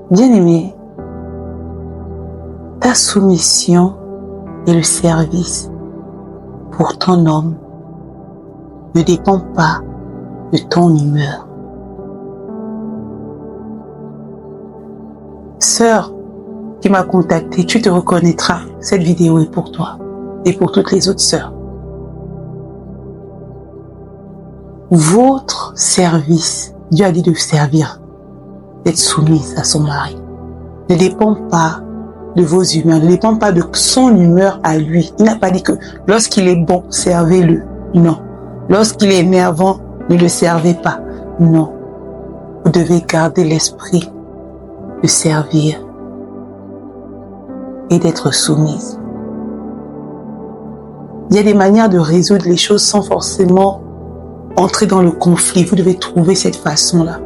Bien-aimé, ta soumission et le service pour ton homme ne dépend pas de ton humeur. Sœur qui m'a contacté, tu te reconnaîtras. Cette vidéo est pour toi et pour toutes les autres sœurs. Votre service, Dieu a dit de servir, d'être soumise à son mari, ne dépend pas de vos humeurs, ne dépend pas de son humeur à lui. Il n'a pas dit que lorsqu'il est bon, servez-le. Non. Lorsqu'il est énervant, ne le servez pas. Non. Vous devez garder l'esprit de servir et d'être soumise. Il y a des manières de résoudre les choses sans forcément entrer dans le conflit. Vous devez trouver cette façon-là.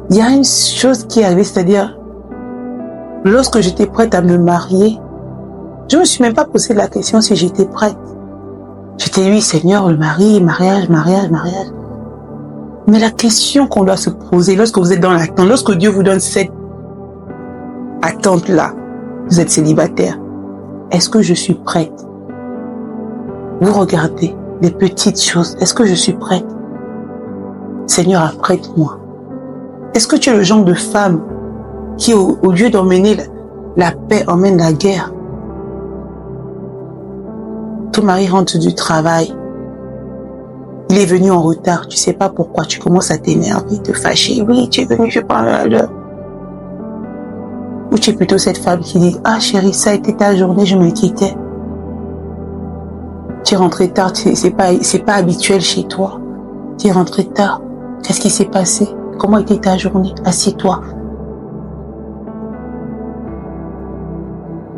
Il y a une chose qui est arrivée, c'est-à-dire, lorsque j'étais prête à me marier, je me suis même pas posé la question si j'étais prête. J'étais, oui, Seigneur, le mariage. Mais la question qu'on doit se poser lorsque vous êtes dans l'attente, lorsque Dieu vous donne cette attente-là, vous êtes célibataire, est-ce que je suis prête? Vous regardez les petites choses, est-ce que je suis prête? Seigneur, apprête-moi. Est-ce que tu es le genre de femme qui, au lieu d'emmener la paix, emmène la guerre? Ton mari rentre du travail, il est venu en retard, tu sais pas pourquoi, tu commences à t'énerver, te fâcher. Oui, tu es venu, je parle à l'heure. Ou tu es plutôt cette femme qui dit, ah chérie, ça a été ta journée, je m'inquiétais. Tu es rentré tard, c'est pas habituel chez toi. Tu es rentré tard, qu'est-ce qui s'est passé? Comment était ta journée? Assieds-toi.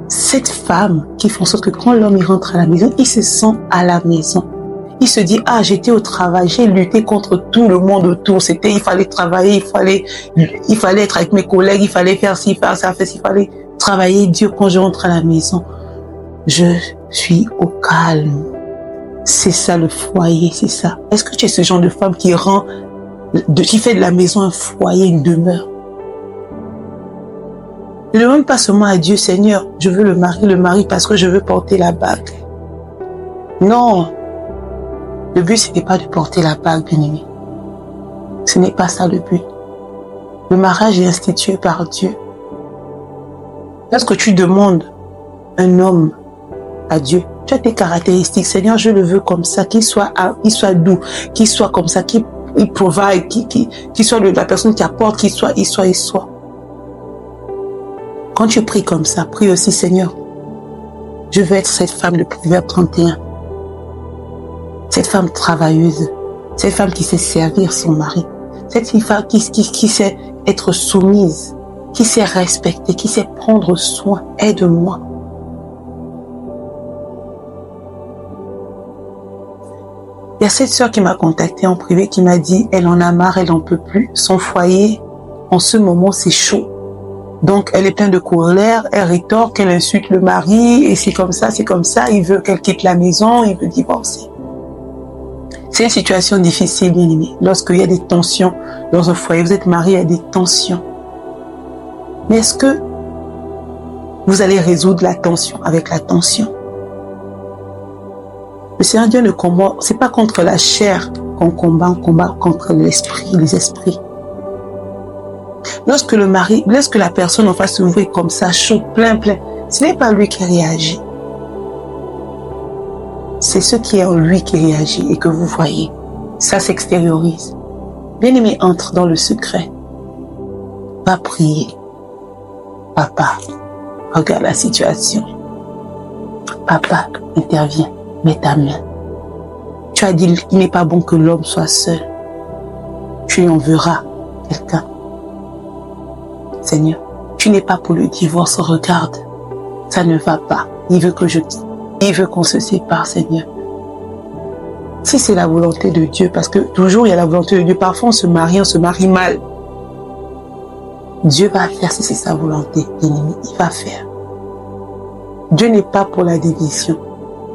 Cette femme qui fait en sorte que quand l'homme rentre à la maison, il se sent à la maison. Il se dit, ah, j'étais au travail, j'ai lutté contre tout le monde autour. Il fallait travailler, il fallait être avec mes collègues, il fallait faire ci, faire ça, il fallait travailler. Dieu, quand je rentre à la maison, je suis au calme. C'est ça le foyer, c'est ça. Est-ce que tu es ce genre de femme qui fait de la maison un foyer, une demeure? Ne demande pas seulement à Dieu, Seigneur, je veux le mari parce que je veux porter la bague. Non. Le but, ce n'est pas de porter la bague, bien-aimé. Ce n'est pas ça le but. Le mariage est institué par Dieu. Lorsque tu demandes un homme à Dieu, tu as tes caractéristiques. Seigneur, je le veux comme ça, qu'il soit doux, qu'il soit comme ça, qu'il provide, qu'il soit la personne qui apporte, qu'il soit. Quand tu pries comme ça, prie aussi, Seigneur, je veux être cette femme de Proverbe 31. Cette femme travailleuse, cette femme qui sait servir son mari, cette femme qui sait être soumise, qui sait respecter, qui sait prendre soin. Aide-moi. Il y a cette sœur qui m'a contactée en privé, qui m'a dit, elle en a marre, elle n'en peut plus. Son foyer, en ce moment, c'est chaud. Donc, elle est pleine de colère, elle rétorque, elle insulte le mari, et c'est comme ça, il veut qu'elle quitte la maison, il veut divorcer. C'est une situation difficile, bien aimé. Lorsqu'il y a des tensions dans un foyer, vous êtes marié, il y a des tensions. Mais est-ce que vous allez résoudre la tension avec la tension? Le Seigneur Dieu ne combat, c'est pas contre la chair qu'on combat, on combat contre l'esprit, les esprits. Lorsque la personne en face de vous est comme ça, chaud, plein, ce n'est pas lui qui réagit. C'est ce qui est en lui qui réagit et que vous voyez. Ça s'extériorise. Bien-aimé, entre dans le secret. Va prier. Papa, regarde la situation. Papa, interviens. Mets ta main. Tu as dit qu'il n'est pas bon que l'homme soit seul. Tu en verras quelqu'un. Seigneur, tu n'es pas pour le divorce. Regarde, ça ne va pas. Il veut qu'on se sépare, Seigneur. Si c'est la volonté de Dieu, parce que toujours il y a la volonté de Dieu, parfois on se marie mal. Dieu va faire si c'est sa volonté, bien-aimé, il va faire. Dieu n'est pas pour la division.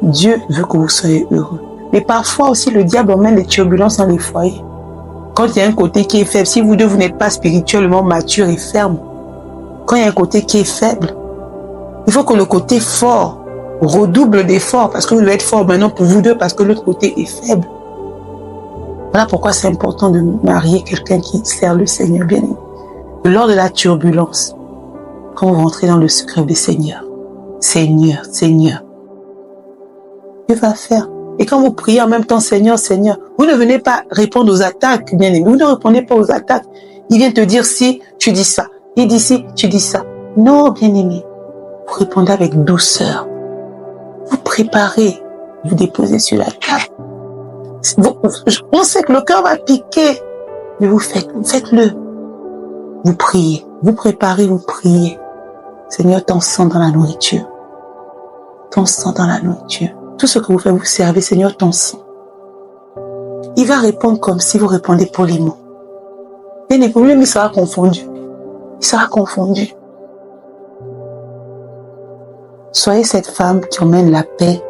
Dieu veut que vous soyez heureux. Mais parfois aussi le diable emmène des turbulences dans les foyers. Quand il y a un côté qui est faible, si vous deux, vous n'êtes pas spirituellement mature et ferme, quand il y a un côté qui est faible, il faut que le côté fort redouble d'efforts parce que vous devez être fort maintenant pour vous deux parce que l'autre côté est faible. Voilà pourquoi c'est important de marier quelqu'un qui sert le Seigneur bien aimé. Lors de la turbulence, quand vous rentrez dans le secret du Seigneur, Seigneur, Seigneur, Dieu va faire. Et quand vous priez en même temps, Seigneur, Seigneur, vous ne venez pas répondre aux attaques, bien aimé. Vous ne répondez pas aux attaques. Il vient te dire si tu dis ça. Il dit si tu dis ça. Non, bien aimé. Vous répondez avec douceur. Vous préparez. Vous déposez sur la table. On sait que le cœur va piquer. Mais faites-le. Vous priez. Vous préparez, vous priez. Seigneur, ton sang dans la nourriture. Ton sang dans la nourriture. Tout ce que vous faites, vous servez, Seigneur, ton sang. Il va répondre comme si vous répondez poliment. Et les problèmes, il sera confondu. Il sera confondu. Soyez cette femme qui emmène la paix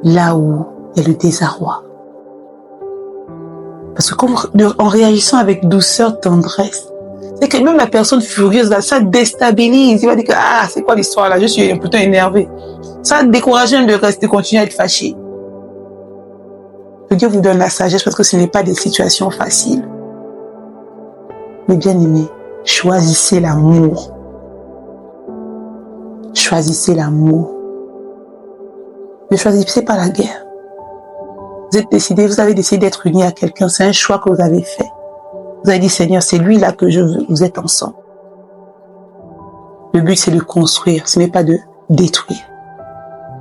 là où il y a le désarroi. Parce que en réagissant avec douceur, tendresse, c'est que même la personne furieuse, là, ça déstabilise. Il va dire que, c'est quoi l'histoire là? Je suis plutôt énervé. Ça décourage même de continuer à être fâché. Que Dieu vous donne la sagesse parce que ce n'est pas des situations faciles. Mais bien aimé, choisissez l'amour. Choisissez l'amour. Ne choisissez pas la guerre. Vous avez décidé d'être unis à quelqu'un. C'est un choix que vous avez fait. Vous avez dit, Seigneur, c'est lui là que je veux. Vous êtes ensemble. Le but, c'est de construire. Ce n'est pas de détruire.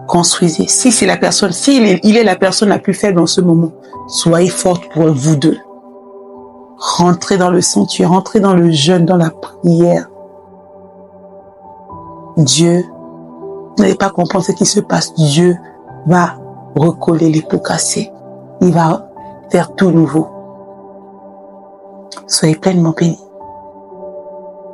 Construisez. Si c'est la personne, il est la personne la plus faible en ce moment, soyez forte pour vous deux. Rentrez dans le sanctuaire, rentrez dans le jeûne, dans la prière. Dieu, vous n'allez pas comprendre ce qui se passe. Dieu va recoller les pots cassés. Il va faire tout nouveau. Soyez pleinement bénis.